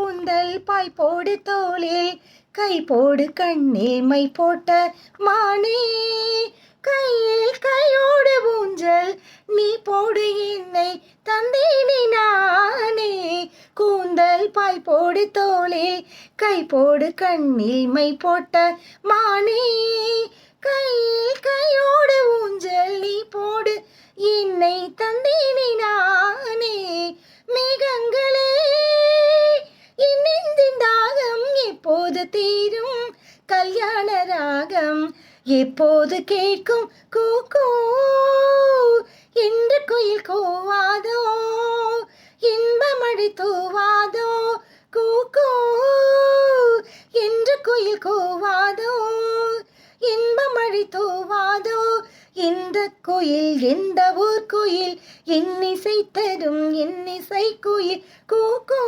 கூந்தல் பாய் போடு தோளில் கை போடு கண்ணில் மை போட்ட மானே, கையில் கையோடு ஊஞ்சல் நீ போடு என்னை தந்தேனே நானே. கூந்தல் பாய் போடு தோளில் கை போடு கண்ணில் மை போட்ட மானே, கையில் கையோடு ஊஞ்சல் நீ போடு என்னை தந்தேனே நானே. மேகங்களே என் நெஞ்சின் தாகம் எப்போது தீரும், கல்யாண ராகம் எப்போது கேட்கும், கூக்கூ என்று குயில் கூவாதோ, இன்பமழை தூவாதோ, கூக்கூ என்று குயில் கூவாதோ, இன்பமழை தூவாதோ. இந்த குயில் எந்த ஊர் குயில், இன்னிசை தரும் இன்னிசை குயில், கூக்கூ.